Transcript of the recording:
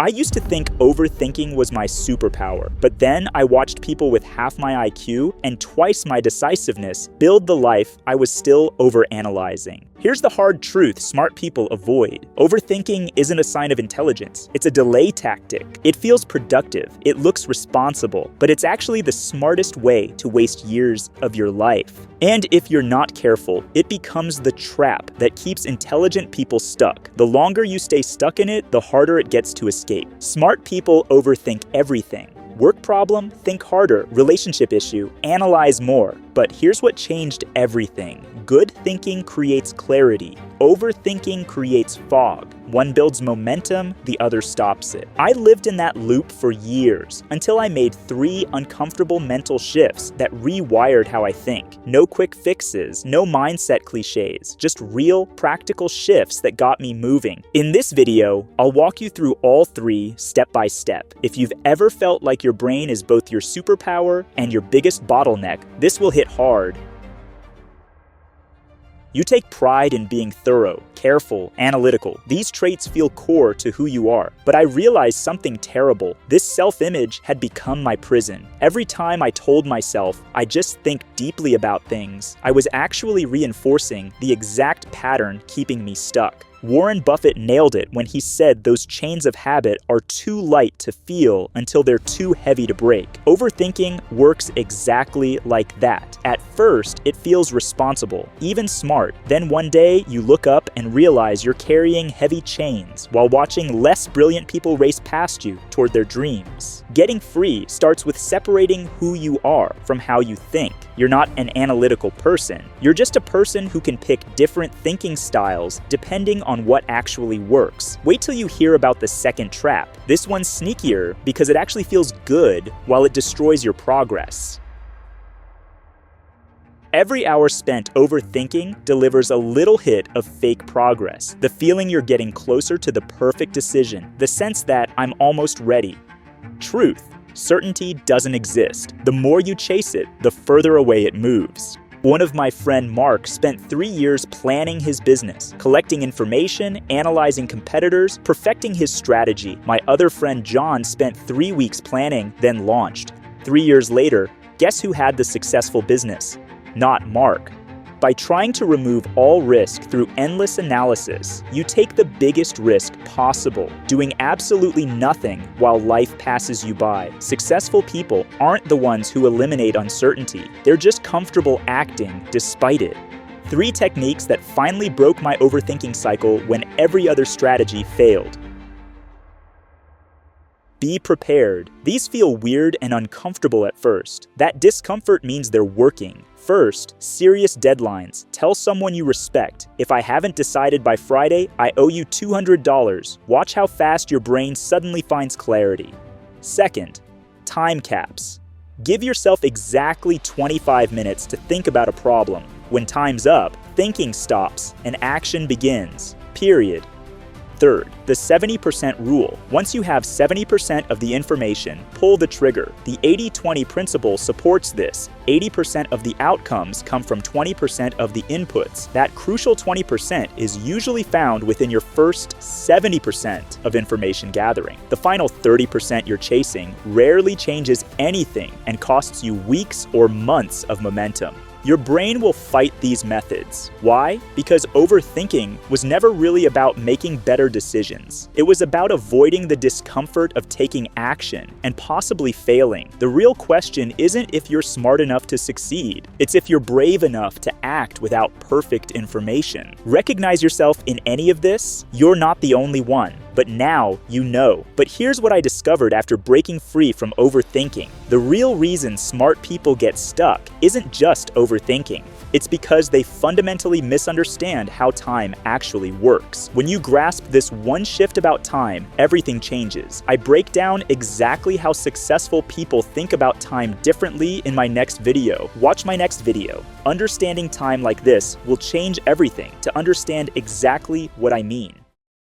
I used to think overthinking was my superpower, but then I watched people with half my IQ and twice my decisiveness build the life I was still overanalyzing. Here's the hard truth smart people avoid. Overthinking isn't a sign of intelligence. It's a delay tactic. It feels productive. It looks responsible, but it's actually the smartest way to waste years of your life. And if you're not careful, it becomes the trap that keeps intelligent people stuck. The longer you stay stuck in it, the harder it gets to escape. Smart people overthink everything. Work problem, think harder. Relationship issue, analyze more. But here's what changed everything. Good thinking creates clarity. Overthinking creates fog. One builds momentum, the other stops it. I lived in that loop for years until I made 3 uncomfortable mental shifts that rewired how I think. No quick fixes, no mindset cliches, just real, practical shifts that got me moving. In this video, I'll walk you through all 3 step by step. If you've ever felt like your brain is both your superpower and your biggest bottleneck, this will hit hard. You take pride in being thorough, careful, analytical. These traits feel core to who you are. But I realized something terrible. This self-image had become my prison. Every time I told myself I just think deeply about things, I was actually reinforcing the exact pattern keeping me stuck. Warren Buffett nailed it when he said those chains of habit are too light to feel until they're too heavy to break. Overthinking works exactly like that. At first, it feels responsible, even smart. Then one day, you look up and realize you're carrying heavy chains while watching less brilliant people race past you toward their dreams. Getting free starts with separating who you are from how you think. You're not an analytical person. You're just a person who can pick different thinking styles depending on what actually works. Wait till you hear about the second trap. This one's sneakier because it actually feels good while it destroys your progress. Every hour spent overthinking delivers a little hit of fake progress. The feeling you're getting closer to the perfect decision. The sense that I'm almost ready. Truth. Certainty doesn't exist. The more you chase it, the further away it moves. One of my friend Mark spent 3 years planning his business, collecting information, analyzing competitors, perfecting his strategy. My other friend John spent 3 weeks planning, then launched. 3 years later, guess who had the successful business? Not Mark. By trying to remove all risk through endless analysis, you take the biggest risk possible, doing absolutely nothing while life passes you by. Successful people aren't the ones who eliminate uncertainty. They're just comfortable acting despite it. 3 techniques that finally broke my overthinking cycle when every other strategy failed. Be prepared. These feel weird and uncomfortable at first. That discomfort means they're working. First, serious deadlines. Tell someone you respect, if I haven't decided by Friday, I owe you $200. Watch how fast your brain suddenly finds clarity. Second, time caps. Give yourself exactly 25 minutes to think about a problem. When time's up, thinking stops and action begins. Period. Third, the 70% rule. Once you have 70% of the information, pull the trigger. The 80-20 principle supports this. 80% of the outcomes come from 20% of the inputs. That crucial 20% is usually found within your first 70% of information gathering. The final 30% you're chasing rarely changes anything and costs you weeks or months of momentum. Your brain will fight these methods. Why? Because overthinking was never really about making better decisions. It was about avoiding the discomfort of taking action and possibly failing. The real question isn't if you're smart enough to succeed. It's if you're brave enough to act without perfect information. Recognize yourself in any of this? You're not the only one. But now you know. But here's what I discovered after breaking free from overthinking. The real reason smart people get stuck isn't just overthinking. It's because they fundamentally misunderstand how time actually works. When you grasp this one shift about time, everything changes. I break down exactly how successful people think about time differently in my next video. Watch my next video. Understanding time like this will change everything to understand exactly what I mean.